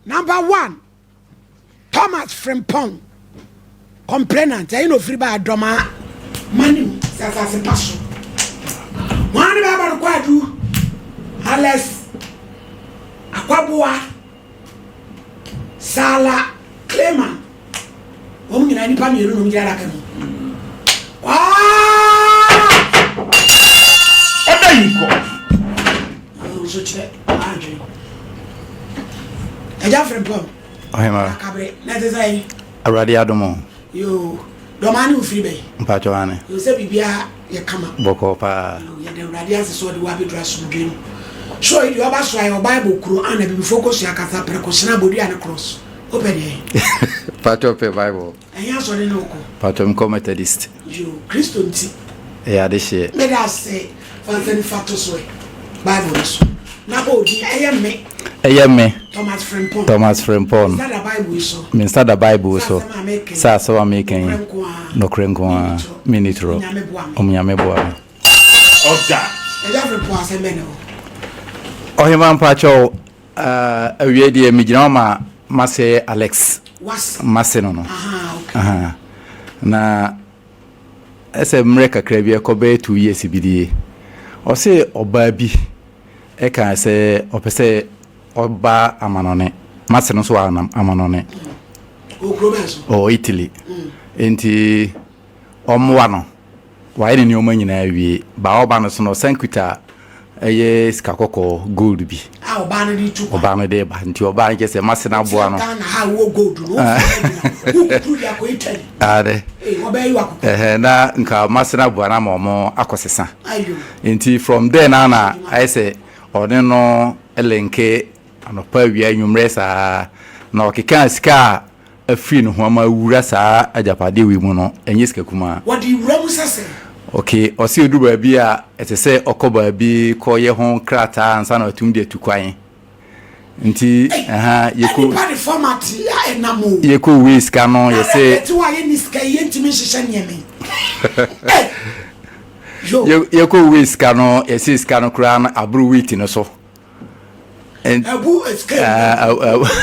Number 1, Thomas Frimpong, complainant. I know free by drama. Money, that's a passion. One about Quadu, Alex Aquabua, Sala, Clement. Woman, any family, you don't get a Already Adomo. You don't mind free bay. Pachone. You say, Bibia, you come up. Bocopa. You the radiance is what the wabi dress from dream. Show you your bus your Bible crew and be focused your cata precaution body and a cross. Open here. Pachope Bible. And yes, or no. Pachom Methodist. You Christian. Yeah, this year. Let us say, Fancy Factors way. Bibles. Now, I am me. Thomas Frimpong. Thomas Frimpong. That a Bible so. Minsta the Bible so. Sa so making. No krenko minitro. Omyameboa. Oda. E ja report say me no. Oheman pacho awie de migina ma say Alex. Was. Maseno no. Okay. Aha. Na ese mreka krabi ekobe 2 years bidie. O say oba bi e kan say opese oba amanone maseno so amanone o Italy enti omwa no wa ene ni o manyina awie ba oba no so no sankuta eye skakoko gold bi oba no di tu oba no de ba nti oba nke se masena boa no ha wo gold no ku ya ko Italy ade oba yi wako na nka masena boa na mo akosesa ayo enti from there na I say one no elenke anopa wia nwumre saa na okeka sika afri no ho ma wura saa ajapade wi mu no enye sika kuma what do you rem sase okay osi odu ba bi a etese okoba bi koye ho krata ansa na otum de tukwan nti yeko party format ya enamo yeko wi sika no yese ti wa ye ni sika ye ntimi hihye nyeme yeko wi sika no yese sika no kura na abru witi no so abu escape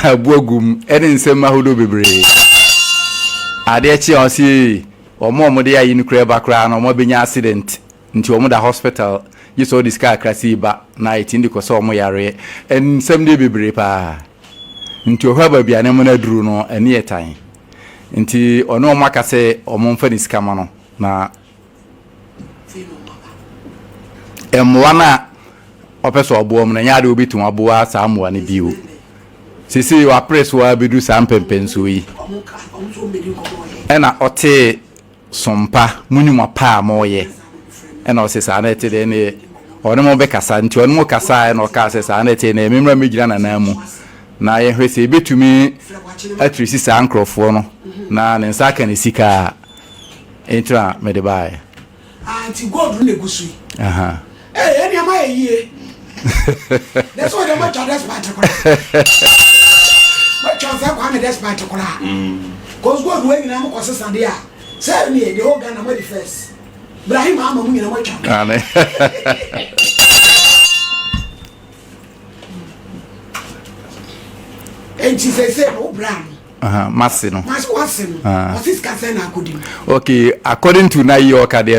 abu agum ene nsema hodo bebre ade chi osi omo de ayi nukre bakra na omo benya accident nti omo da hospital yiso this car crasi ba na itindi ko so omo yare en nsem de bebre pa nti ohaba bia ne mo na duru no ene yetan nti ono omo akase omo mfa ni skama no na emwana opeso obo na nyaade obitu aboa saa moa ne biwo sisi wa press wa bedu saa mpempenso yi ena ote SOMPA munyuma pa moye ena osesa na ete de ne ono mo be kasa nti ono mo kasa ena okasa saa na ete na ememra megira na namu na ye hwese ebetumi atrisi saa nkrofo no na ne nsa ka ne sika entra me de bae anti god ne gusu aha eni ama ye that's why the much that's particular but chance kwa me that's particular cause god we nyina mo kosesa de a say me the whole Ghana mo the first Ibrahim ama mo nyina mo twa ane enti say no brand masino what can say na kodi okay according to na your card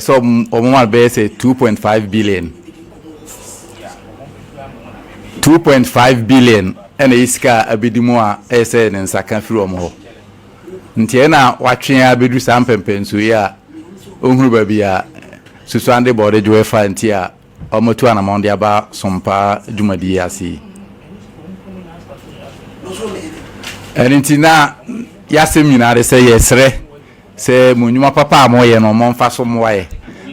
some omo be say 2.5 billion 2.5 billion ena iska abidimu a ese ne nsaka firi omo ntie na watwen abedu sampempenso ya ohuru ba bia susuande bode joefa ntia omotu ana monde aba SOMPA jumadi asi enti na yasemina de se yesre se munyuma papa amoye no momfa so moye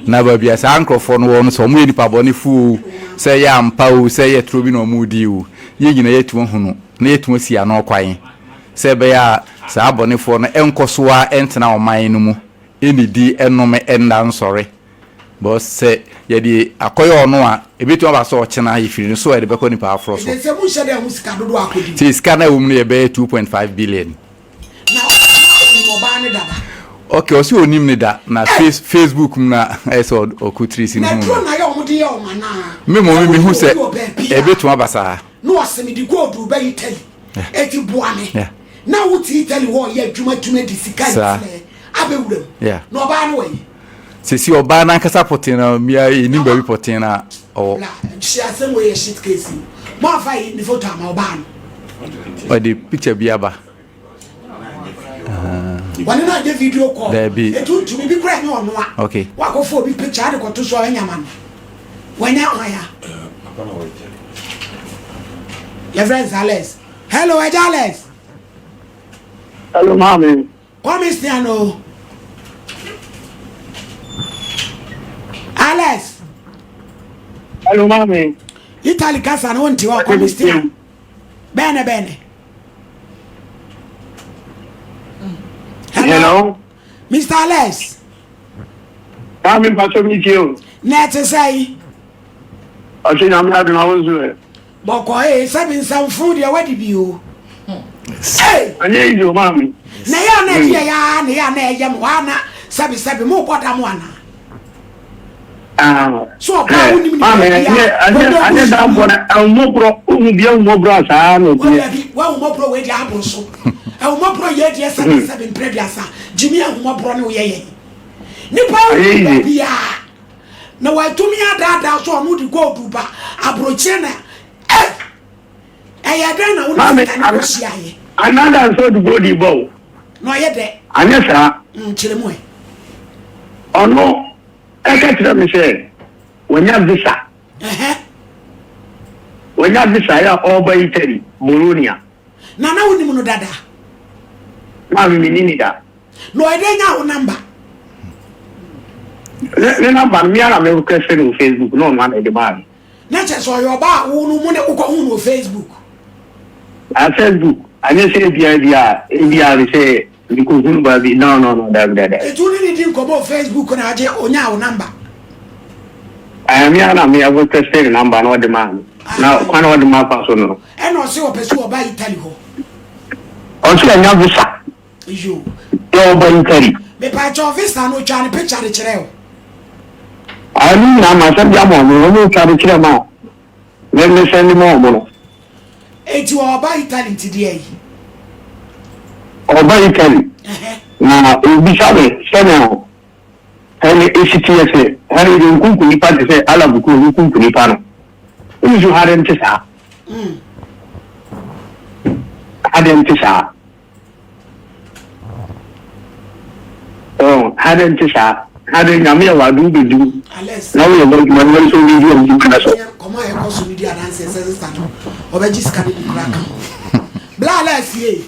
na ba bia sa ankrofo no won so mo nipa bone fu se ya ampa o se ye trobi no mudi o ye nyina yetu hunu na yetu si ana kwan se be ya sa abonefo no enkosoa entena oman no mu enidi enome enda nsore bo se ye di akoyo no a ebitu aba so ochena yefiri so e de beko nipa afro so se mu hye de hu sika dodo akodi ti sika na wum no ye be 2.5 billion na mo ba ne dada okay osi onim ne da na Facebook na eso okutrisi no na tro na ye omudi ye omana me hu se ebetu abasa no asemi di gold be Italy eti boame na wuti tell wo ye adwuma di sika ite abewuram no ba no we sisi oba na nkasa potina mia ni baby potina o la she asem we shit case mo fa yi ni photo ma oba no but the picture bi aba wani na de video call etu to be kra ni ono a okay wa ko fo bi picture de ko to so anyama no wanya oya your friends Alex hello Alex hello mami come Cristiano Alex hello mami Italy casa no nti wa come Cristiano bene hello Mr. Alex mami pacho mi tio net say okay na mi adu na wozu boko seven food ya wadi bi o anye izo mami na ya na dia ya na yam wana sabi mo boda mo ana so ba woni mi mami anye da mbona mo bro unu bia mo bro asa no bi wa mo bro we dia abro so mo bro ye dia sabi prebiasa jimi mo bro ne ye ni pa bia na wa tumi ada so mo di go duba abroche na ya na woni ka na sia ye another so the body bow no ye de anya sa chiremu ono eka tira me se wonya visa wonya visa ya oba Italy Bologna na woni mu no dada ma mi nini da no e de nya wo number le number mi ara me ko se no Facebook no man e de ba na che so yo ba wo no mu ne ko hu no Facebook a Facebook anya se bia we say because hunu ba bi no that etu ni din ko bo Facebook na aje onya wo number mi ara me abo test the number no de man na kwana wo de ma pa so no e no se o pesu o ba Italy ho o se anya visa yo ba Italy me pa cho visa no twa ni picture de kire o ani na ma se bia mo no twa de kire ma me send mo no eti oba Italy ti die yi oba Italy na obi sabe sene hele ECTS hele de kunku ni pa de se ala buku ni kunku ni pa no uju haren tisa haren tisa haren tisa haren nyame wa du bedu na wo mo mo so video ni kana so komo e ko so video dance se start obeji ska ni kura kan bla la sie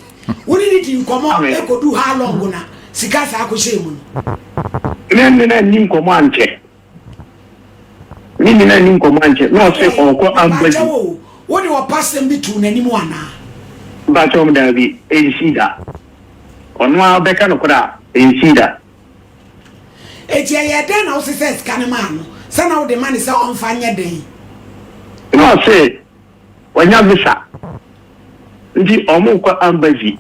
woni ni ti komo e ko du how long na sika sa ko shemu ni na ni komo anche ni na ni komo anche no se ko ambaji woni wa passem bi tu nani mu ana ba to mda bi ensida onu abeka no kura ensida eje ye den na osese ska ne ma no se na wo de mani se on fanye den no se wanya visa ndi omo kwa ambaji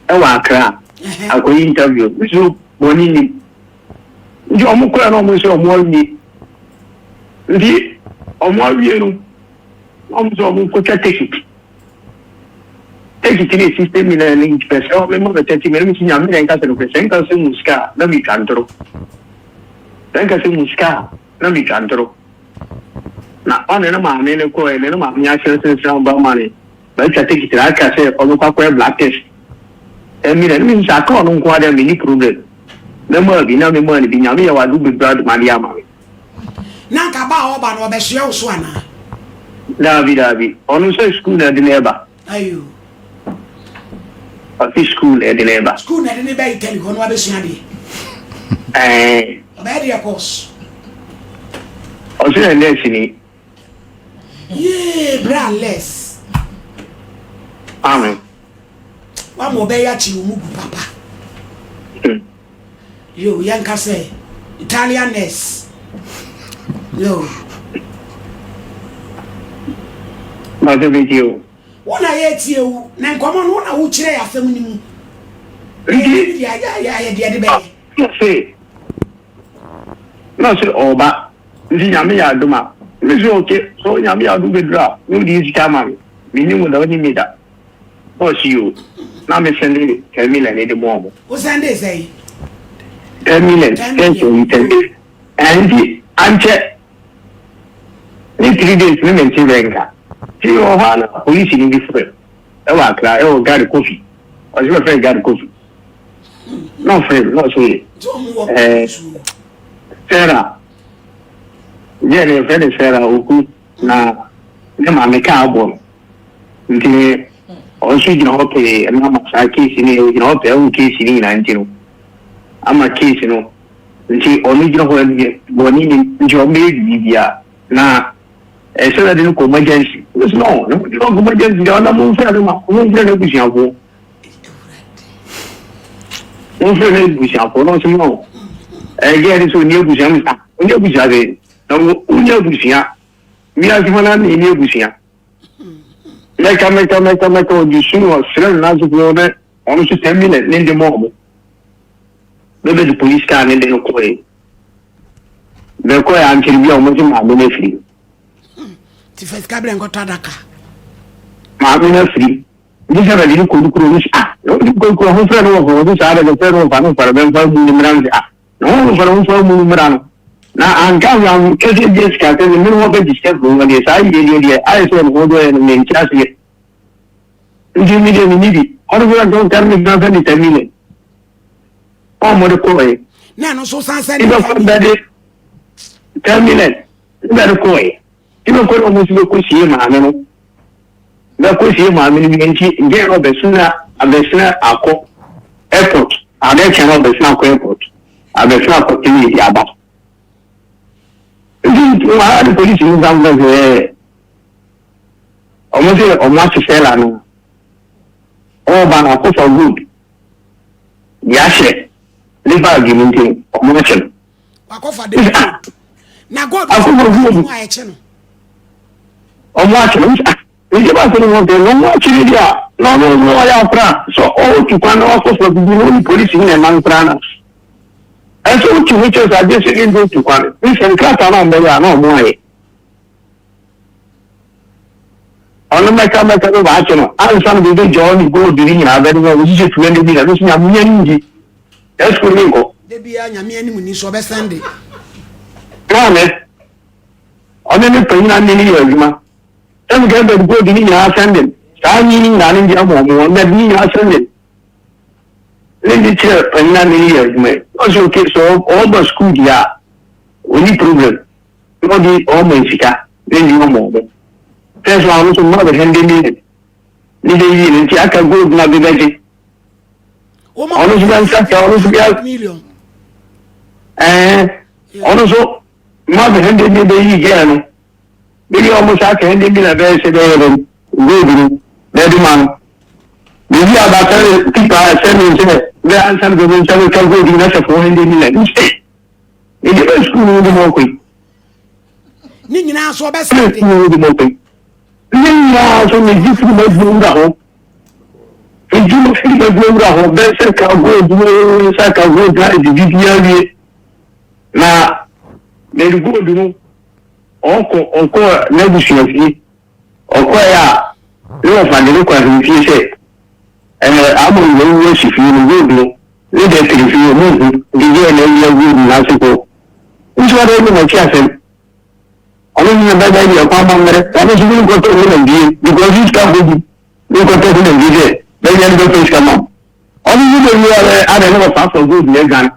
e wa akra akoyi interview so boni ni ndi omo kwa no mo se omo ni ndi omo wienu omo so omo ko ticket ni system ni na link pesa o memo beteti mero mi sinya mi nka se no pesa nka se muska na mi kantro nka se muska na mi kantro na one na ma me ne ko ele na ma nya se ba mani ba cha ticket ra ka se o ko ko black test mi ne mi sa ko no ko ada mini problem na mo bi na me mo ni bi nya me ya wa du bi brad ma dia ma na ka ba o ba no be hye o so ana David onu se school na de neba ayo a school e de neba school na de neba Italy ho no ba hye ade ba dia course o se ne sini bra less amen wa mo be ya chi mu papa yo yanka say Italianness yo ma de video wona ye tie wu na nkomo no na wo kire ya fam ni mu ya de be no se oba ndi nyame ya duma mi so nyame ya du bedra no di isi kama mi ni mu da woni mi da Oh, see you. Now me send you 10 million in the morning. Who send they say? 10 million. Thank you. 10 million. And check. Need 3 days to maintain Venga. See you on police in this way. Oh, got a coffee. Or your friend got a coffee. No friend, not sweet. Sarah. Yeah, your friend is Sarah who now. Nema me cowboy. Nti also you know okay and I'm a case in you know the case in 19. I'm a case you know. Nti original when in your made media na so that didn't come emergency. No emergency on the moon for the no. Again, it's new Busham. New Bushade. No, Bushia. We are given an in new Bushia. Make a you soon or seven last of the almost 10 minutes in the moment. Maybe the police can in the way. The coy until we almost in my ministry. Tifes Cabin got Tadaka. My free. This have a little cruise. No, you go home for this out of the federal panel for them for Murano. No, for Murano. Now, I'm coming, catching this cat in the middle of the step room and the side area. I said, hold on and make chassis. You need a minute. All of you don't tell me nothing, 10 minutes. Oh, what a coy. No, so sunset. 10 minutes. Better coy. You don't go almost look with you, man. The question, my ministry, get up the sooner and the sooner airport. I then cannot the snack airport. I the snack opportunity about. The police in the almost a much sell. Oh, but I put for good. Yes, live argument or motion. Now, God, I channel. Or watching. We give us no watch media. No, I have so all to find offer for the police in a man prana. And so to which I just again go to one. We can cut around the no more. On the mechanical watching, I'm some of the John go doing another visit 20 minutes. That's for me go. They be a Yamian so best Sunday. Come on, any pain and any year. Some get the good in our sending. Standing running the ammo, that means our sending. Let the chair, and not many years, also kids all the school, yeah. Only problem. No, the almost, then you know. That's why I was mother handing it. Little in Chaka good, not the veggie. Honestly, million. And also, mother handed me the again. Maybe almost I can give me a very good ready man. Maybe about people are sending the answer to the channel can go in as a 400 million. In the school, the more quick. Nina so best. The more quick. Nina so many different home. If you feel the home, that's a go, Saka go, the now, they go do. Encore négocier encore le famille quoi réfléchir I'm going to feel good le décrire nous il là c'est quoi une fois de me chasser on ne va pas dire pas mal on ne se peut pas le dire because it's pas good le côté de le dire mais il y a une autre chose comment on ne veut pas aller pas for good les gars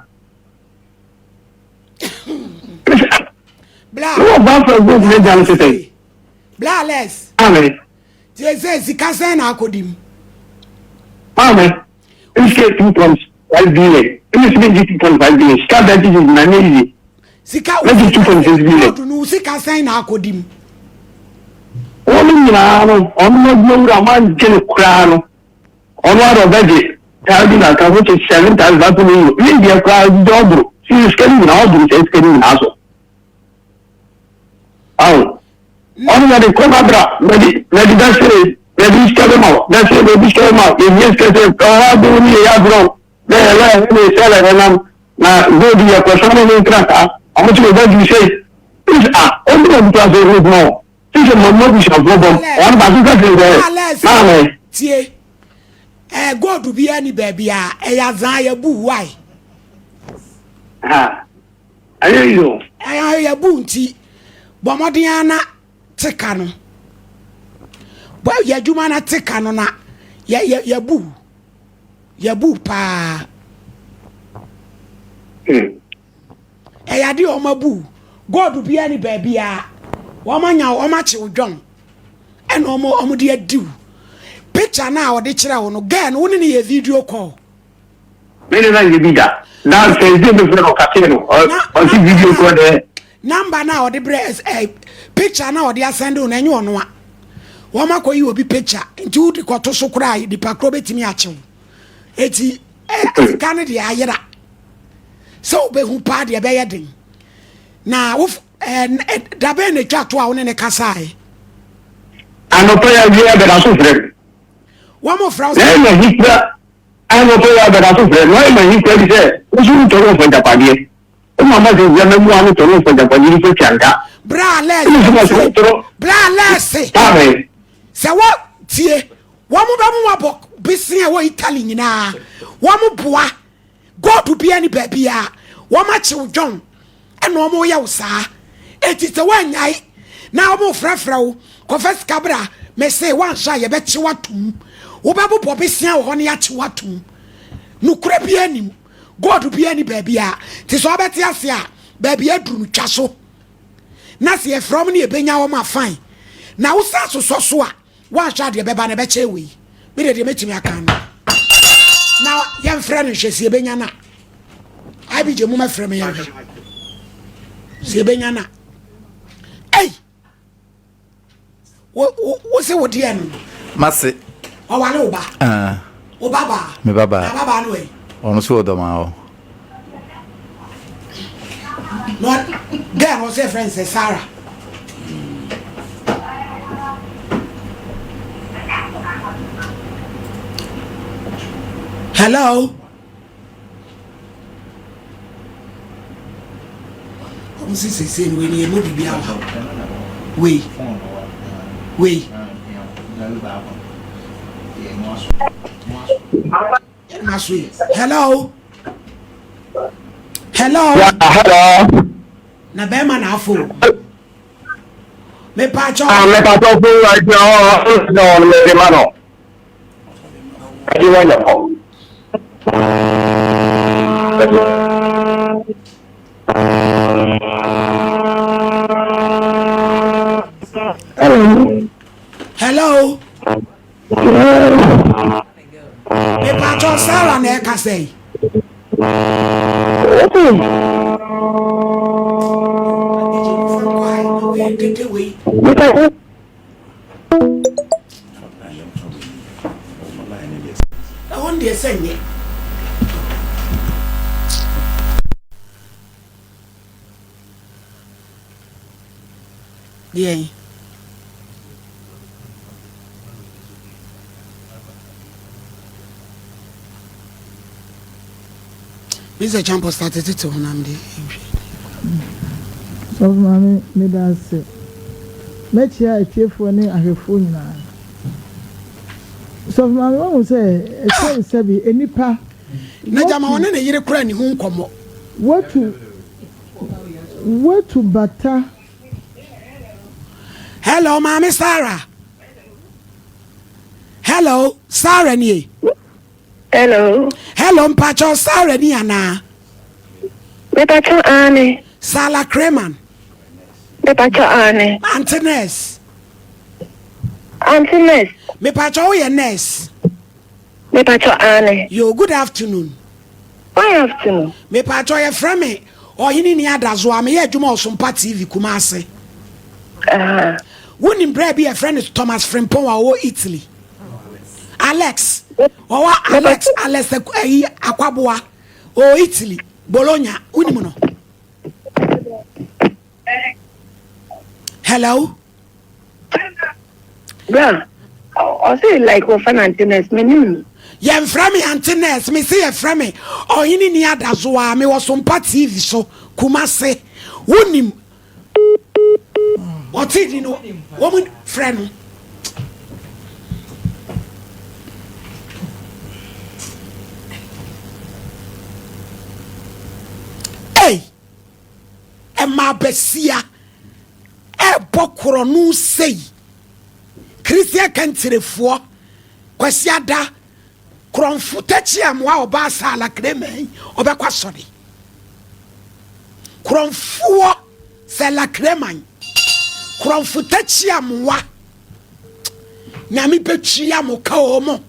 Blah. No, but for good, let them say. Blah less. Amen. They say, Sikasan Akodim. Amen. It's 2.5 billion. It's 2.5 billion. Start that is managed. Sika, let it 2.6 billion. No, Sikasan Akodim. Only now, on a man, Jen Crown. On one of veggie. Telling a cover to 7,000. Maybe a crowd double. She is getting all the things getting also. Oh, only the Cobra, ready, that's it. Ready, come out. That's it, ready, come out. In yesterday, oh, do me a bro. There, they sell it, and now go to your personal cracker. How much would you say? These are only one class of more. This is a moment of problem. One particular there. Tie. go to be any baby ya bu why ayo ya bu nti bomodiana teka no bo ya dwuma na teka no na ya bu pa ya di o mabu god bi ani baby wo manya wo ma chi udwon e no mo de adiu picture na wo de kire wo no girl no ni ye video call me na ye bida na se je me fero kateno o si video call de number na wo de picture na wo de send wo na enye ono a wo ma koyi obi picture nti wo de kwato so kura di pakro betimi a chew eti kan de ayera so be hu pa de be yeden na wo da be ne twato a wo ne kasai anopo ya bi e be da so fere wo mo fra e ma hikra anopo ya be da so fere no e ma hikra bi se o su to ro fo japade o ma ma se ya me mu anu to ro fo japade ni fo tianga bra less amen se wo tie wo mo ba mo abo bisen e wo Italy nyina wo mo boa go to be any baby a wo ma chi udwon e no mo ya wo saa eti se wanyai na wo mo frafra wo confess kabra me say wan sha ye be chi watum wo ba bo bisen wo ne ya chi watum no kura bi anim go to be any baby a ti so beti ase a baby aduru twa so na se from ne ebenya wo ma fine na wo sa so a wan sha de beba na be che wi me de metimi aka no na yam fra no hwe se ebenya na ai bi je mu ma fra me ya se ebenya na ei wo se wo de no mase o wale oba o baba me baba na baba no e ono so do ma o no girl was a friend say Sarah hello como se say we ni mo bibia we hello yeah hello na be ma na afo me pa cho me pa to fu right no me de mano ayuda no hello me pa cho Sarah na e ka say I want to send it. Yeah. Mr. Champo started to Honamdi. So, Mammy, me that's it. Make you a cheerful name and a phone now. So, my mom say, a say, Sabi, any pa. Najama on a year cranny home come. What to butter? Hello, Mammy Sarah. Hello, Sarah. Hello. Hello, Mpacho Sarah Niana. Bepacho Annie. Sala Kreman. Bepacho Annie. Antones. Antones. Me Pacho ye nurse. Bepacho Annie. Yo, good afternoon. Good afternoon. Me Pacho ye frame or you need other zo me ye juma SOMPA TV Kumase. Won in bread be a friend is Thomas Frimpong or Italy. Alex. Oh, Alex Akwaboa. Oh, Italy. Bologna. Unimono. Hello? Yeah. I say like often Antones, me. Yeah, from me Antones, me say a from me. Oh, you need other zoa, me was SOMPA TV so Kumase. Unim. What did you know? Woman friend. abesia e bokoro no sei Christian kantirefo kwasiada kronfu tachi amwa oba sala kremai obekwa sori kronfuo sala kremai kronfu tachi amwa nyami petwi amoka omo.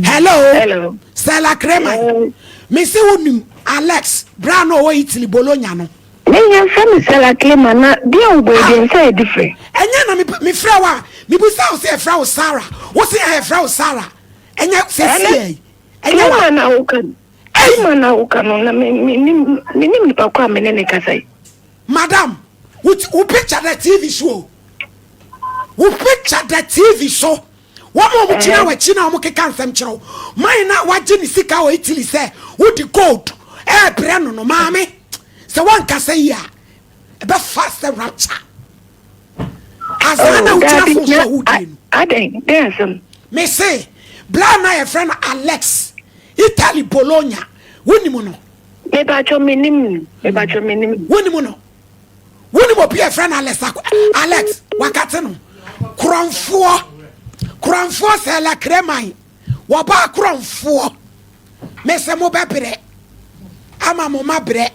Hello sala kremai Missy Unim Alex Brano o Italy Bologna no. Me from Sala Clema na dia obo say different. Enya na me fra wa me bu say fra Sarah. Wo say e fra Sarah. Enya say enya wa na ukan. Ai mana ukan na me ni pa kwa me ne kasai. Madam, who picture the TV show? Who picture the TV show? One more china mo keka nsem chiro. Man na waje ni sika o Italy say who the gold. Breno no mame. So one can say ya be faster rapture. As I know who I think there's some. Me say blind my friend Alex Italy Bologna. Wunimuno. Me ba cho minim. Wunimuno. Wunimu be a friend Alex wakati no. Kronfo se la kremai. Waba kronfo. Me se mo bepere. Ama mo mabre.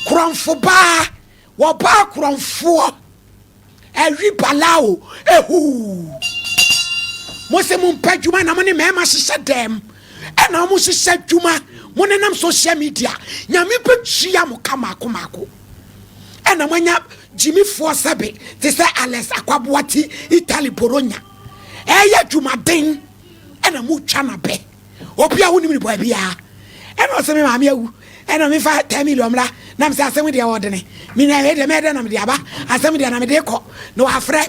Kronfo ba waba kronfo ewi balao ehu mo se mo mpadwuma na mo ne mema hyehyɛ dem ɛna mo hyehyɛ dwuma mo ne nam social media nyame petwia mo kamako ɛna mo nya Jimmy Forsabe te sɛ Alex Akwaboati Italy Bologna ɛyɛ dwuma den ɛna mo twa na be obi a wonim ni boy bia ɛna ɔsɛ me maame awu ɛna me fa 10 million la na me say asɛm de wɔdene me na he de me de na me de aba asɛm de na me de kɔ no afrɛ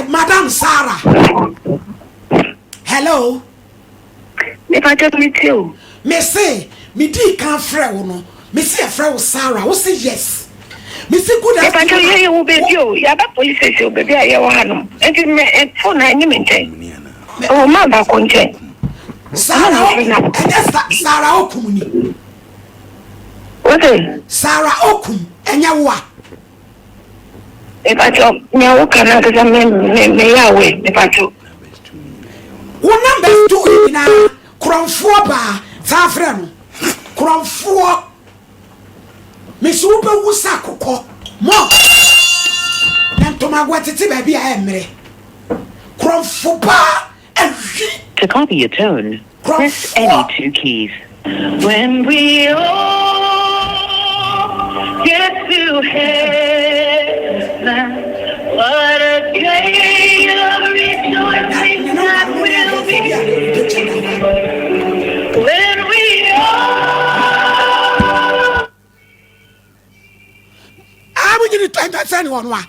Madam Sarah. Hello. Me pa just meet you. Me say me di kan frɛ wo no me say frɛ wo Sarah wo say yes me say good afternoon. Me pa just you baby o ya ba police station baby aye wo hanom enti me phone na ni me nkyɛn. Oh, ma ba ko nkyɛn. Sarah Okum ni. Okay. Sarah Okum enya wa. E ba jo me wo kana ka me ya we me ba jo. Wo number 2 na kronfo ba sa frɛ no. Kronfo me so be wusa kokɔ mo. Na ntoma gwatete ba bia emre. Kronfo ba to copy a tone, press any 2 keys. When we all get to heaven, what a day of rejoicing that will be. When we all... I'm going to try to send one.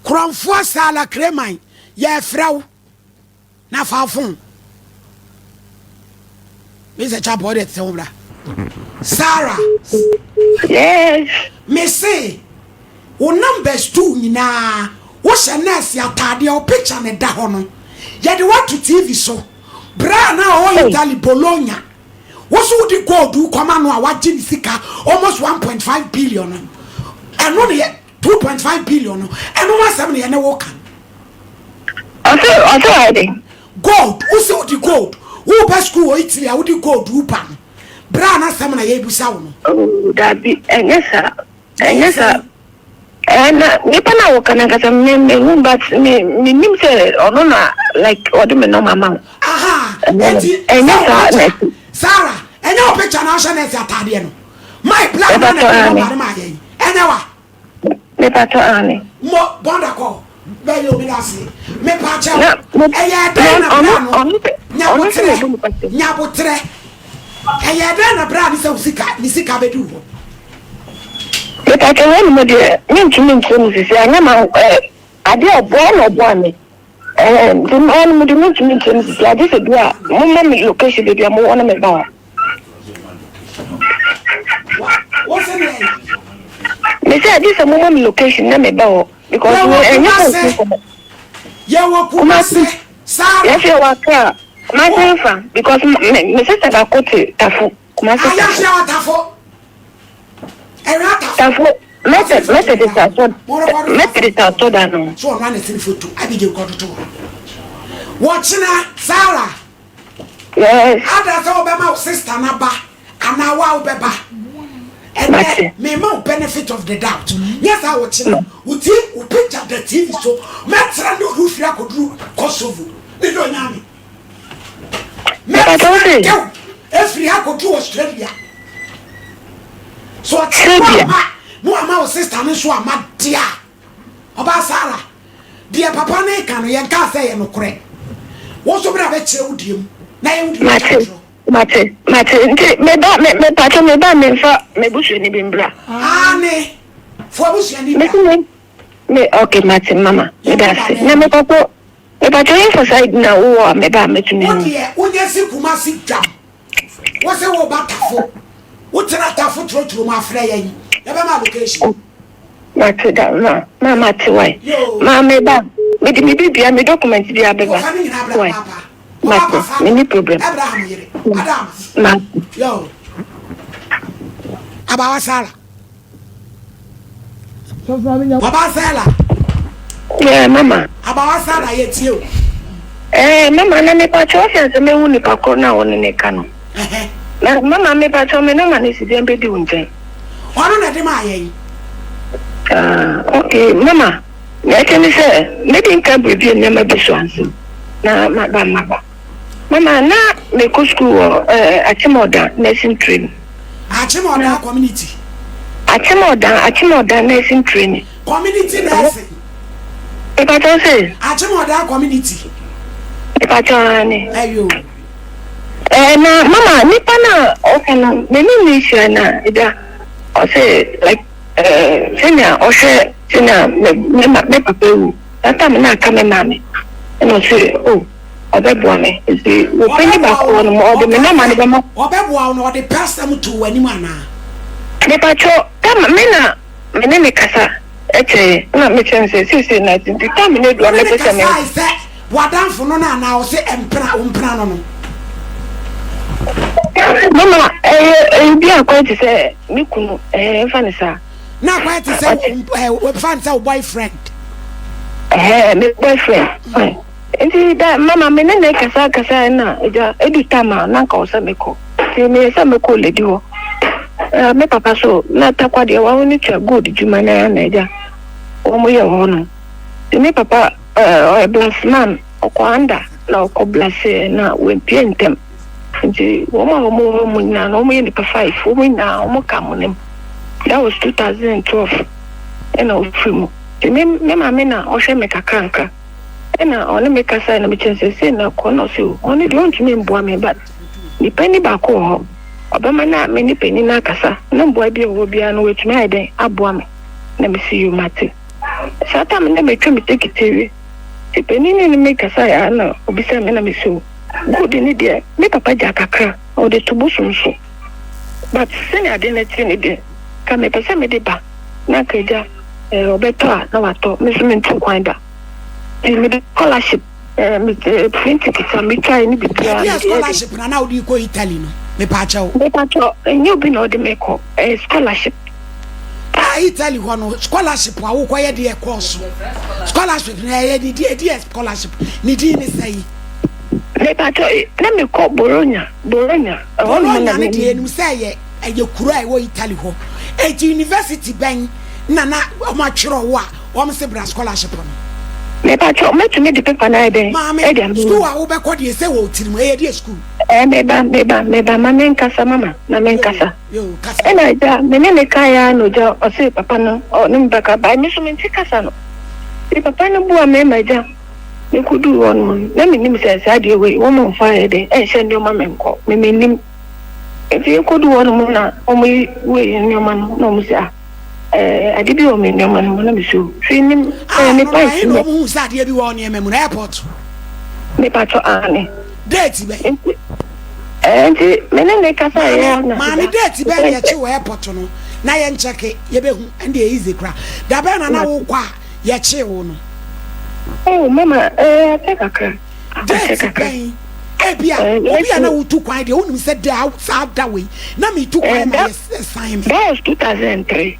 Kronfo sala kremai ye frau na fafun me se chabo de tsobra Sarah. Yes. Me say wo numbers 2 nyina wo shanasi atade o picture ne da ho no ye de what to TV so bra na o Italy Bologna wo so di gold u koma no a waje ni sika almost 1.5 billion and no ye 2.5 billion and no 7 ye na wo kan also hiding gold wo so di gold wo ba school o Italy a wo di gold u pa bra na 7 na ye busa wo no oh that be enyesa and nipa na wo kana kasa me but me nim say ono na like odi me no mama aha enyesa Sarah enya o picture na sha na esi atade no my plan na na ma ye enya wa me pato ani mo bonda ko be yo bi lasi me pa cha eya da na bra no nya botre eya da na bra ni se usika be du ho me pato won mo de ntumi ntumi sisi anya ma ade obo na obo ani dum on mo de ntumi ntumi sisi ade se bia mo me location de bia mo wona me ba What's the name? Me say this a mom location na me ba because Kumasi. Sarah. Yes, you are clear. My friend, because me sister got kote tafu. Kumasi. Ayah tafo. Tafu. Method is a no. So I'm running through to Abigail Cotto. Watching Sarah. Yes. Others all by my sister Naba and now wow beba. And may more benefit of the doubt. Yes, I watch it. Would you pick up the TV so Metra no roof ya could do Kosovo. They don't know me. Metra every I could do Australia. So I no ama sister no so ama dia oba Sara dia papa na ka no yen ka say ye no kore wo so bra be kire udiem na ye udiem mate nti me pato me ba me fa me busu ni bimbra ne fo busu ni me okay mate mama me da se na me pato info side na wo me ba me tumi wo de wonya si kuma si dwam wo se wo ba tafo wo tena tafo trotro ma afra yen ebe ma location mate da na mama ti why ma me ba me di me bibia me document bia be ba why mate me ni problem Abraham yere Adam ma yo abawa Sara so fami baba Sara yeah mama abawa Sara ye tie o mama na me pa cho se me hu ni pa ko na woni ne kanu na mama me pa cho me no ma ni si dem be di unje ono na de ma ye okay mama me can say me din ka be bi na ma be so ansi na mama na me ko school Achimoda nursing training Achimoda community Achimoda nursing training community nursing e pa to say Achimoda community e pa to ani ayo na mama ni pa na okay na me ni sure na ida o say like senior o she senior me papa wu that time na ka me mama and o say oh obeboa me isi wo penny ba ko no mo de me na ma ne ba mo obeboa no de person to wani mana me pa cho tam me na me ne me kasa eche na me chense sisi na tinti tam ne do me pesa me wadanfo no na o se empra no mama bi akwa ti se mi kunu fanisa na akwa ti se fanisa boyfriend me boyfriend nti da mama me ne kasa na eja edutama na nka osa meko ti me sa meko ledi ho me papa so na takwa de wa woni twa good juma na na eja o mo ye ho no ti me papa bless man okwanda na okoblase na we pientem nti wo mo na no mo ye ni pa 5 wo mo na mo kam nem that was 2012 and o film ti me mama na o hwe me kakanka na on me kasa na me chense se na ko no se on dey want me mboa me but ni pani ba ko ho obama na me ni pani na kasa na mboa bi o bia no wetumi aiden aboa me na me see you mate sata me na me twemi tekitewe ti pani ni me kasa ya na obisa me na me so good ni dia me papa ja kakra o de tubusumso but se ni ade na ti ni de ka me pesa me de ba na kaja obeto na wato me so me ntu kwan da the scholarship me print it me try ni bibia scholarship na odi ko Italy no me pa cha you be no de make scholarship Italy ho no scholarship wa wo koye de course scholarship na ye di scholarship ni di ni say me pa cha na me ko Bologna na me di enu say ye kura e wo Italy ho university ben na o ma twero wo a o me se bra scholarship no me pa cho me to me the paper na ide school a wo be ko de say wo tirim e dey school me ba mama nkasa mama na me nkasa yo kasa e na ja me ne kaya no ja o say papa no o ne mbaka ba me so me kasa no e papa no bua me ma ja me kudu won na me nim say ade we wo mo fa ide e hye ndi o ma me nko me nim e fi kudu won mo na o mo we ndi o ma no mo say ade bi o me ndi o ma no na me so fi nim me pa isi no mo sa ade bi wo ne me na airport me pa cho ane date be nti me ne kasa ya na ma me date be ye che wo airport no na ye ncheke ye be hu and dey easy kra da be na wo kwa ye che wo no oh mama take akra ebia obi ana wo tu kwan de wonu se da da we na me tu kwan ma sign that was 2003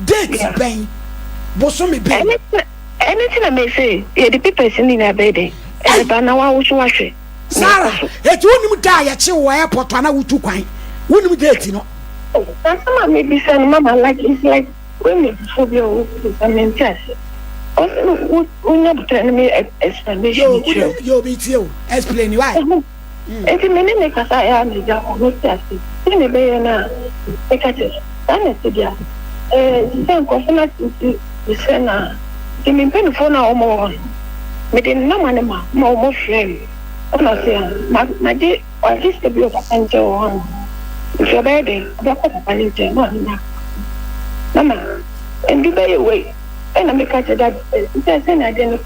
date ben boso me ben anything I may say yeah the people in a bed e ba na wa wo so hwe Sarah etu wonu da ya che wo airport ana wo tu kwan wonu date no that's some maybe say mama like it's like when you phobia I mean just explanation you be you explain why if you mean make us I am the job no test in be na make it and it dia then question to say na the me pen phone na omo me dey na man ma mo frame ona say ma dey at least be of attention on if you be there be ko pani je no na mama and be way and I make it that it's an identity.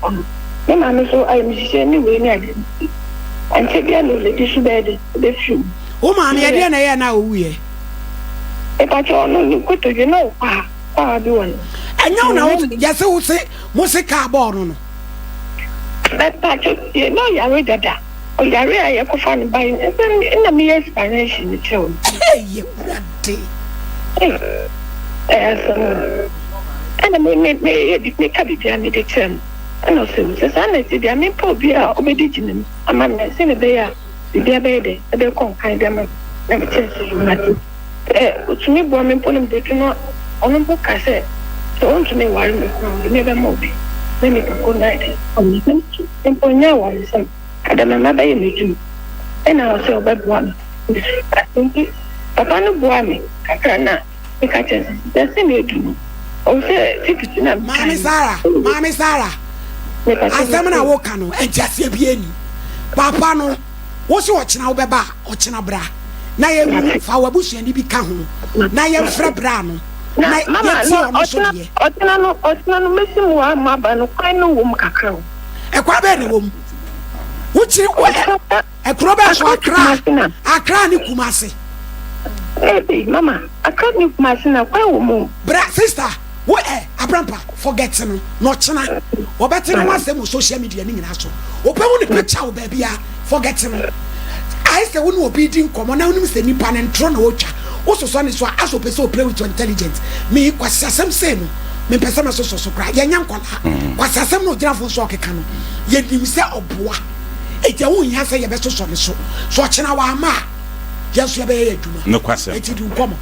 My mama so I am anyway near and take the lady should bed the few. Oh, man, I didn't know now. We if I don't go to you know, doing. And no, yes, I would say, Musica born. That patch, you know, you read that. Oh, you are I could find by in the mere explanation. The show. Hey, you and I make a the term. And also, the son is the main pobia obedient. A man has seen a bear, the dear baby, a bit kind them. Never chance you. To me, woman, put him to not on a book. I said, so on to me while you never move. Let me go night. And for now, I said, I don't know my you. And I'll say about one. I think Papa no boy me, I can't. Because that's the new. Oh, Mommy Sarah. Asamana wo kanu enjase bia ni. Papa no, wo se wo kina wo beba, o kina bra. Na ye fa wabusu ni bi ka ho. Na ye mfra bra no. Na mama no, otina no mesimu wa maba no kwan no wo mkakra. E kwa be ni wo mu. Wo kire wo e kro be so akra ni Kumasi. Hey mama, akra ni Kumasi na kwa wo mu. Bra sister wo abrampa forget no china obeti no wasem social media ni nyina so opewu ni picture wo ba bia forget no I say wo no obi din komo na wonim se nipa ne ntro na otwa wo so ne so aso pese play with your intelligence me kwasasem say no me pese me so kra ye nya nkola kwasasem no gyina fo so okeka no ye nim se oboa eja wo nya se ye be so ne so china wa ma ye so ye be ye adwuma no kwasem eti du komo